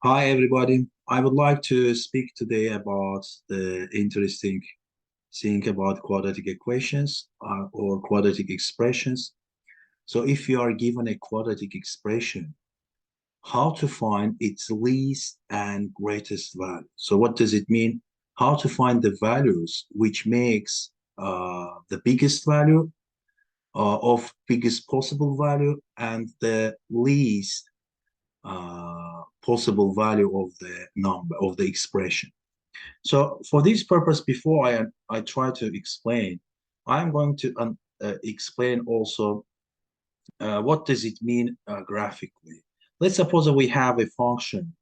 Hi, everybody. I would like to speak today about the interesting thing about quadratic equations or quadratic expressions. So if you are given a quadratic expression, how to find its least and greatest value. So what does it mean? How to find the values which makes the biggest value of biggest possible value and the least possible value of the number of the expression. So for this purpose, before I try to explain, I'm going to explain also what does it mean graphically. Let's suppose that we have a function,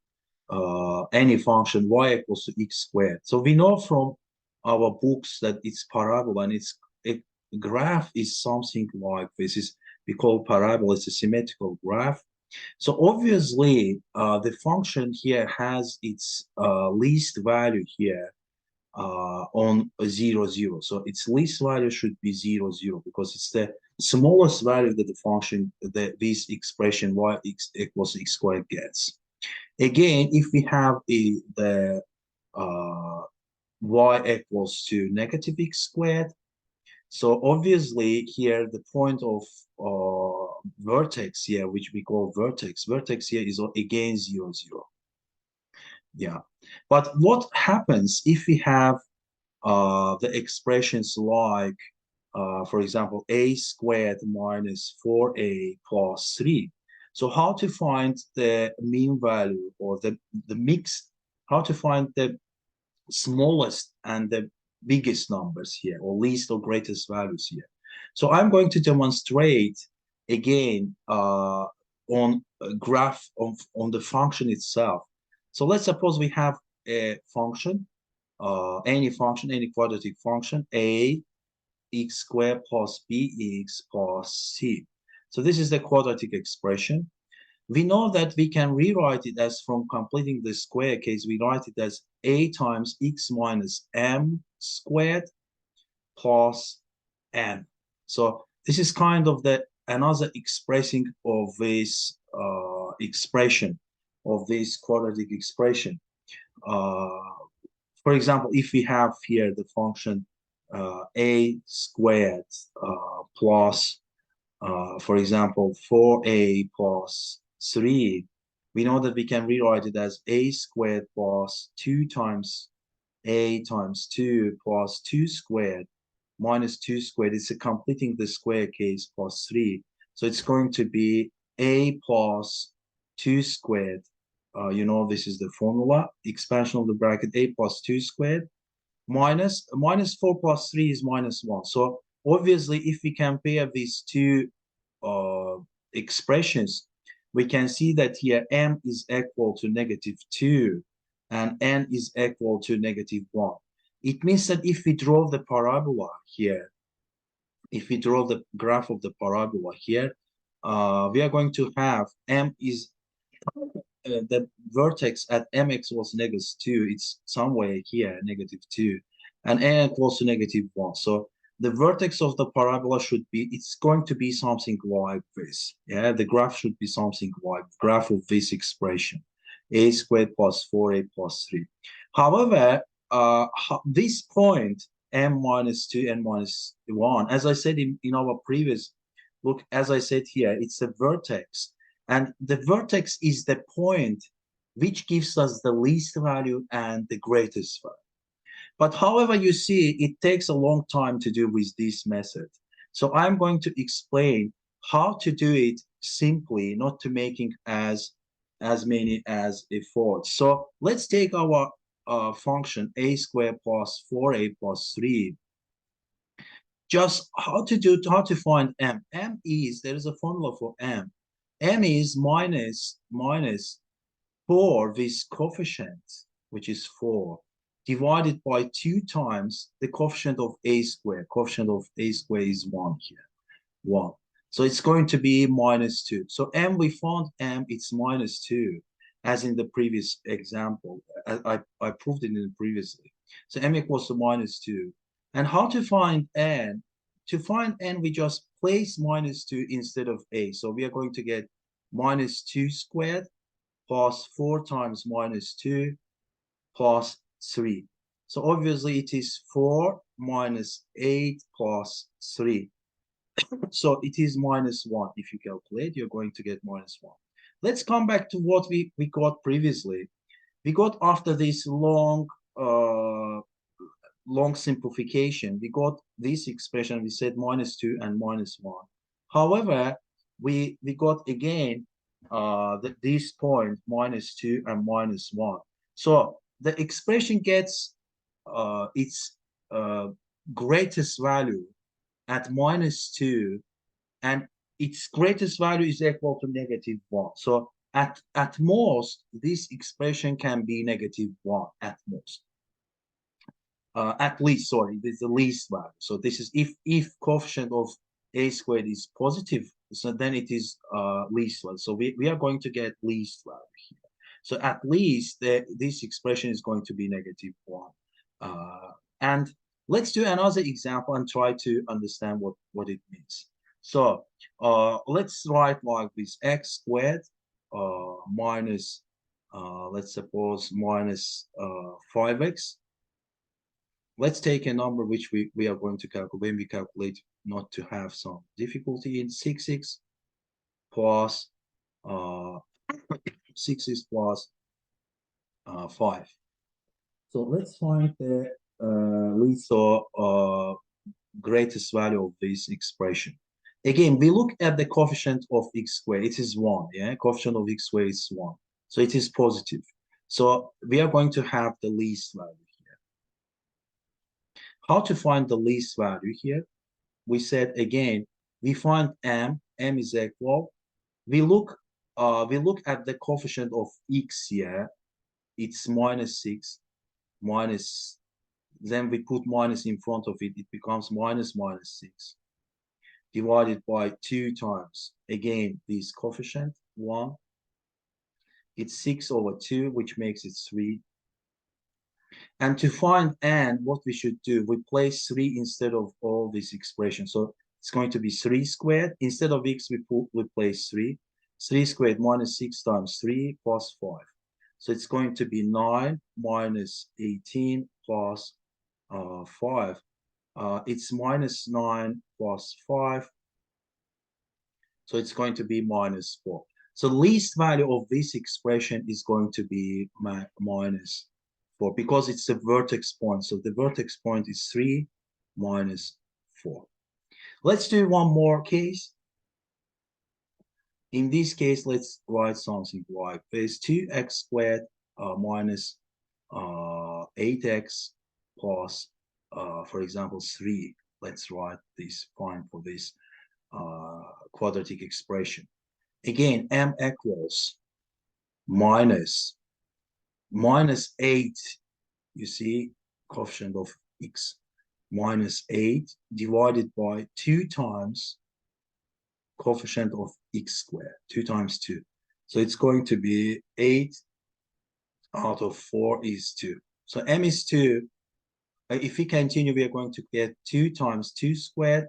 any function y equals to x squared. So we know from our books that it's parabola and it's a graph is something like this is we call parabola. It's a symmetrical graph. So obviously, the function here has its least value here on 0, 0. So its least value should be 0, 0 because it's the smallest value that the function, that this expression y equals x squared gets. Again, if we have the y equals to negative x squared, so obviously here the point of vertex here, which we call vertex here is again 0, 0. Yeah. But what happens if we have the expressions like, for example, a squared minus 4a plus 3? So how to find the mean value or the mix, how to find the smallest and the biggest numbers here, or least or greatest values here. So I'm going to demonstrate again on a graph on the function itself. So let's suppose we have a function, any function, any quadratic function, a x squared plus bx plus c. So this is the quadratic expression. We know that we can rewrite it as, from completing the square case, we write it as a times x minus m squared plus n. So this is kind of the another expressing of this expression, of this quadratic expression. Uh, for example, if we have here the function a squared plus for example, 4a plus 3, we know that we can rewrite it as a squared plus 2 times a times 2 plus 2 squared minus 2 squared. It's a completing the square case plus 3. So it's going to be a plus 2 squared. This is the formula, expansion of the bracket, a plus 2 squared minus 4 plus 3 is minus 1. So obviously, if we compare these two uh, expressions, we can see that here m is equal to negative 2 and n is equal to negative 1. It means that if we draw the parabola here, if we draw the graph of the parabola here, we are going to have m is the vertex at mx was negative 2. It's somewhere here, negative 2, and n equals to negative 1. So the vertex of the parabola should be, it's going to be something like this. Yeah, the graph should be something like graph of this expression, a squared plus 4a plus 3. However, this point, m minus 2, n minus 1, as I said in our previous, look, as I said here, it's a vertex. And the vertex is the point which gives us the least value and the greatest value. But however, you see, it takes a long time to do with this method. So I'm going to explain how to do it simply, not to making as many as efforts. So let's take our function a squared plus 4a plus 3. Just how to find m. M is, there is a formula for m. M is minus 4, this coefficient, which is 4, divided by 2 times the coefficient of a squared. Coefficient of a squared is 1 here, 1. So it's going to be minus 2. So m, we found m, it's minus 2, as in the previous example. I proved it in the previously. So m equals to minus 2. And how to find n? To find n, we just place minus 2 instead of a. So we are going to get minus 2 squared plus 4 times minus 2 plus 3. So obviously it is 4 minus 8 plus 3. So it is minus 1. If you calculate, you're going to get minus 1. Let's come back to what we got previously. We got after this long simplification, we got this expression, we said minus 2 and minus 1. However, we got again this point, minus 2 and minus 1. So the expression gets its greatest value at minus 2, and its greatest value is equal to negative 1. So at most, this expression can be negative 1 at most. At least, sorry, this is the least value. So this is if coefficient of a squared is positive, so then it is least value. So we are going to get least value here. So at least this expression is going to be negative 1. And let's do another example and try to understand what it means. So let's write like this: x squared minus, let's suppose minus 5x. Let's take a number which we are going to calculate when we calculate, not to have some difficulty, in 6x plus 6x plus 5. So let's find the least or greatest value of this expression. Again, we look at the coefficient of x squared. It is 1, yeah? Coefficient of x squared is 1. So it is positive. So we are going to have the least value here. How to find the least value here? We said again, we find m is equal. We look at the coefficient of x here. It's minus 6, minus, then we put minus in front of it. It becomes minus 6 divided by 2 times, again, this coefficient, 1. It's 6 over 2, which makes it 3. And to find n, what we should do, we place 3 instead of all this expression. So it's going to be 3 squared. Instead of x, we place 3. 3 squared minus 6 times 3 plus 5. So it's going to be 9 minus 18 plus 5. It's minus 9 plus 5. So it's going to be minus 4. So the least value of this expression is going to be minus 4 because it's a vertex point. So the vertex point is 3 minus 4. Let's do one more case. In this case, let's write something like this: 2x squared minus 8x plus, for example, 3. Let's write this, fine, for this quadratic expression. Again, m equals minus 8, you see, coefficient of x, minus 8 divided by 2 times coefficient of x squared, 2 times 2. So it's going to be 8 out of 4 is 2. So m is 2. If we continue, we are going to get 2 times 2 squared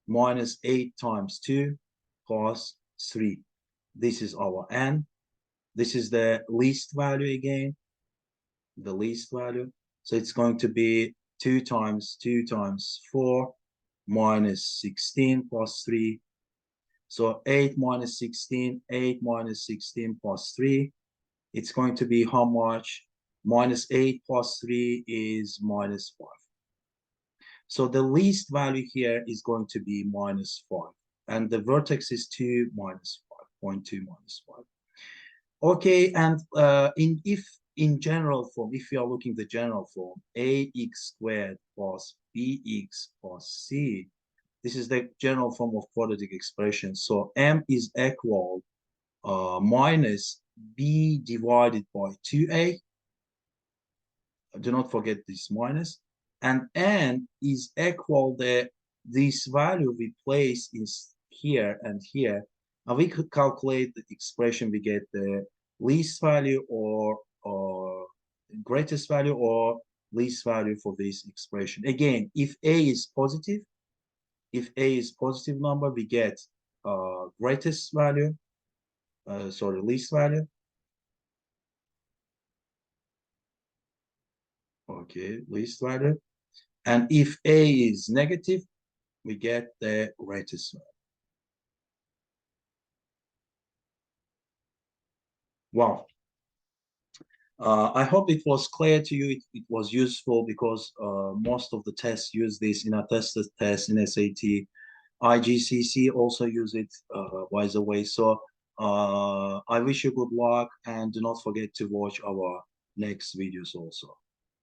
minus 8 times 2 plus 3. This is our n. This is the least value again, the least value. So it's going to be 2 times 2 times 4 minus 16 plus 3. So 8 minus 16, 8 minus 16 plus 3. It's going to be how much? Minus 8 plus 3 is minus 5. So the least value here is going to be minus 5. And the vertex is 2 minus 5, 0.2 minus 5. Okay, and in general form, if you are looking at the general form, ax squared plus bx plus c, this is the general form of quadratic expression. So m is equal minus b divided by 2a. Do not forget this minus. And n is equal this value we place is here and here. And we could calculate the expression. We get the least value or greatest value or least value for this expression. Again, if a is positive, number, we get greatest value, least value. Okay, least value. And if A is negative, we get the greatest value. Wow. I hope it was clear to you. It was useful because most of the tests use this in attested tests in SAT. IGCSE also use it, by the way. So I wish you good luck and do not forget to watch our next videos also.